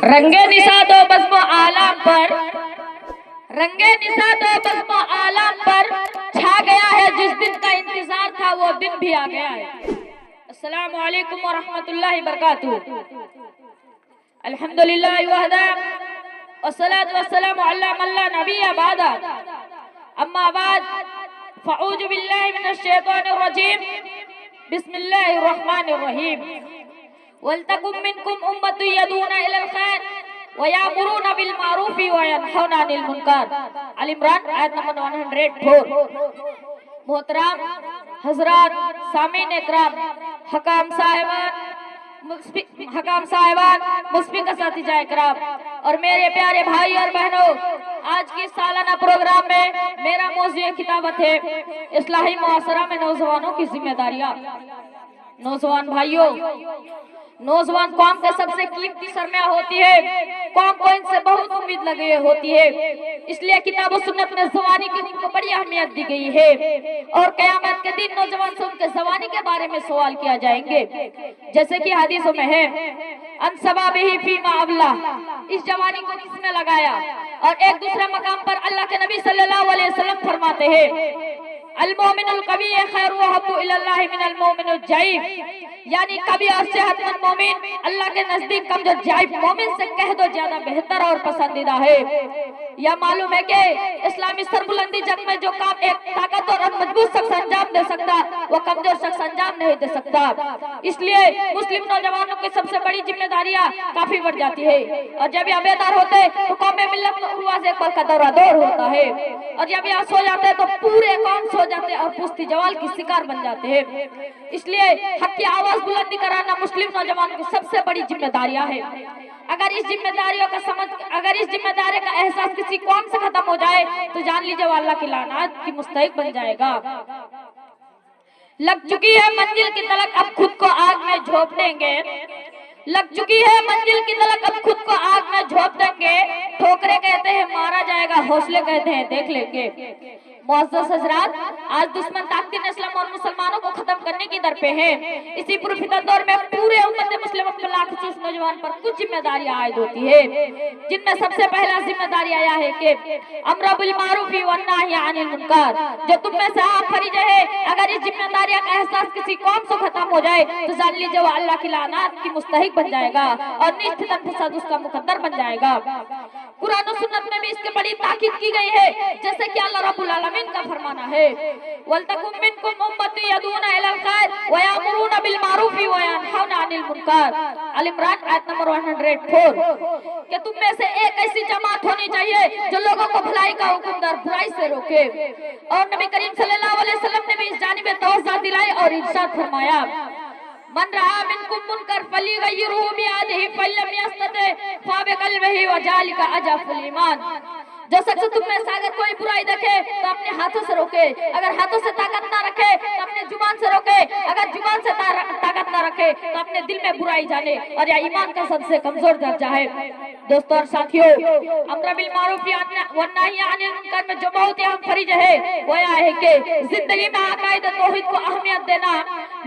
رنگے نثار و بزم و عالم پر، رنگے نثار و بزم و عالم پر چھا گیا ہے جس دن کا انتظار تھا وہ دن بھی آ گیا ہے۔ السلام علیکم ورحمۃ اللہ وبرکاتہ۔ الحمدللہ وحدہ والصلاة والسلام علی من لا نبی بعد، اما بعد فاعوذ باللہ من الشیطان الرجیم، بسم اللہ الرحمن الرحیم۔ وَلْتَكُن مِّنكُمْ أُمَّةٌ يَدْعُونَ إِلَى الْخَيْرِ وَيَأْمُرُونَ بِالْمَعْرُوفِ وَيَنْهَوْنَ عَنِ الْمُنكَرِ۔ آل عمران آیت نمبر 104۔ محترم حضرات، سامعین اکرام، حکام صاحبان، مصفق اساتذہ اکرام اور میرے پیارے بھائی اور بہنوں، آج کی سالانہ پروگرام میں میرا موضوع خطابت ہے اصلاحی معاشرہ میں نوجوانوں کی ذمہ داریاں۔ نوجوان بھائیوں، نوجوان قوم کے سب سے قیمتی سرمایہ ہوتی ہے، قوم کو ان سے بہت امید لگی ہوتی ہے، اس لیے کتاب و سنت میں جوانی کی ان کو بڑی اہمیت دی گئی ہے، اور قیامت کے دن نوجوان سے ان کے جوانی کے بارے میں سوال کیا جائیں گے، جیسے کہ حدیثوں میں ہے ان شبابہ فیما ابلہ، اس جوانی کو کس نے لگایا، اور ایک دوسرے مقام پر اللہ کے نبی صلی اللہ علیہ وسلم فرماتے ہیں المومن القوی خیر وحب الی اللہ من المومن الضعیف، یعنی کبھی اور صحت مند مومن اللہ کے نزدیک کمزور ضعیف مومن سے کہہ دو زیادہ بہتر اور پسندیدہ ہے۔ یا معلوم ہے کہ اسلامی سربلندی جنگ میں جو کام ایک طاقتور اور مضبوط شخص انجام دے سکتا وہ کمزور شخص انجام نہیں دے سکتا، اس لیے مسلم نوجوانوں کی سب سے بڑی ذمہ داریاں کافی بڑھ جاتی ہے، اور جب یہ بیدار ہوتے تو قوم ملت میں عرواز اقبال کا دورہ دور ہوتا ہے، اور جب یہ سو جاتے تو پورے قوم سو جاتے اور پوستی جوال کی شکار بن جاتے ہیں۔ اس لیے حق کی آواز بلندی کرانا مسلم نوجوانوں کی سب سے بڑی ذمہ داریاں ہیں۔ اگر اس ذمہ داری کا احساس کسی قوم سے ختم ہو جائے تو جان لیجیے وہ اللہ کی لعنت کی مستحق بن جائے گا۔ لگ چکی ہے منزل کی تلک اب خود کو آگ میں جھونپ دیں گے، لگ چکی ہے منزل کی تلک اب خود کو آگ میں جھونپ دیں گے، ٹھوکرے کہتے ہیں مارا جائے گا، حوصلے کہتے ہیں دیکھ لیں گے۔ معزز حضرات، آج دشمن طاقتیں اسلام اور مسلمانوں کو ختم کرنے کی در پہ ہیں، اسی پرفتن دور میں پورے امت مسلمہ پر خصوص نوجوان پر کچھ ذمہ داریاں عائد ہوتی ہے، جن میں سب سے پہلا ذمہ داری آیا ہے کہ امر بالمعروف والنہی عن المنکر، جو تم میں سے عام فریضہ ہے، اگر اس ذمہ داریاں کا احساس کسی قوم سے ختم ہو جائے تو جان لیجیے وہ اللہ کی لعنت کی مستحق بن جائے گا اور نشچتاً فساد اس کا مقدر بن جائے گا۔ قرآن و سنت میں بھی اس کی بڑی تاکید کی گئی ہے، جیسے کہ اللہ رب العالمین کا فرمانا ہے وَلْتَكُن مِّنكُمْ أُمَّةٌ يَدْعُونَ إِلَى الْخَيْرِ وَيَأْمُرُونَ بِالْمَعْرُوفِ وَيَنْهَوْنَ عَنِ الْمُنكَرِ۔ آل عمران آیت نمبر 104۔ کہ تم میں سے ایک ایسی جماعت ہونی چاہیے جو لوگوں کو بھلائی کا حکم دے اور برائی سے روکے، اور نبی کریم صلی اللہ علیہ وسلم نے بھی اس جانب توجہ دلائی اور ارشاد فرمایا من رأى منكم منکر فلیغیرہ بیدہ فإن لم یستطع فبقلبہ وذلک اضعف الایمان۔ جو شخص تم میں سے اگر کوئی برائی دیکھے تو اپنے ہاتھوں سے روکے، اگر ہاتھوں سے طاقت نہ رکھے تو اپنے زبان سے روکے، اگر زبان سے طاقت نہ رکھے تو اپنے دل میں برائی جانے، اور یہ ایمان کا سب سے کمزور درجہ ہے۔ دوستو اور ساتھیو، امر بالمعروف والنہی عن المنکر میں جو بہت اہم فریضہ ہے وہ یہ ہے کہ زندگی میں عقائد توحید کو اہمیت دینا،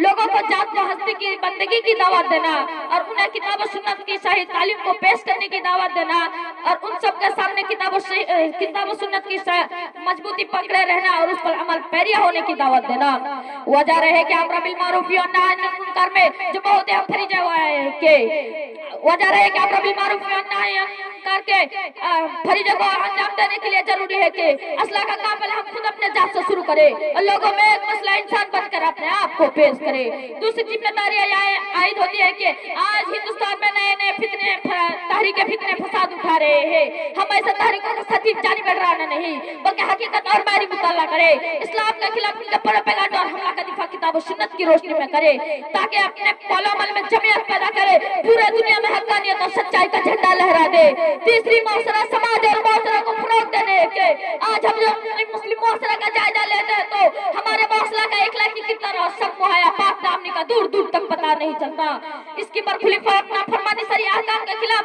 لوگوں کو ذات و ہستی کی بندگی کی دعوت دینا، اور انہیں کتاب و سنت کی صحیح تعلیم کو پیش کرنے کی دعوت دینا، اور ان سب کے سامنے کتاب و سنت کی مضبوطی پکڑے رہنا اور اس پر عمل پیرا ہونے کی دعوت دینا۔ وجہ رہے کہ امر بالمعروف والنہی عن المنکر میں جو بہت اہم فریضہ وہ ہے کہ وجہ رہے کہ امر بالمعروف والنہی عن المنکر کے فریضے کو انجام دینے کے لیے ضروری ہے کہ اصلاح کا کام پہلے ہم خود اپنے ذات سے شروع کریں اور لوگوں میں ایک مسئلہ انسان بن کر اپنے آپ کو پیش کریں۔ دوسری ذمہ داری عائد ہوتی ہے کہ آج ہندوستان میں نئے نئے فتنے تحریک فتنے فساد اٹھا رہے ہیں، ہم ایسے تحریکوں کو سچی جانی بیٹھ رہا نہیں بلکہ حقیقت اور باہری مطالعہ کرے، اسلام کے خلاف ان کے پروپیگنڈا اور حملہ کا دفاع کتاب و سنت کی روشنی میں کرے، تاکہ اپنے قول و عمل میں جمعیت پیدا کرے، پورے دنیا میں حقانیت اور سچائی کا جھنڈا لہرا دے۔ تیسری معاشرہ سماج اور معاشرہ کو فروغ دینے کے آج ہم مسلم معاشرہ کا جائزہ لیتے ہیں تو ہمارے معاشرہ کا اخلاقی کردار اور سب مہیا پاک دامنی کا دور دور تک پتہ نہیں چلتا، اس کی برکھلی نافرمانی شرعی احکام کے خلاف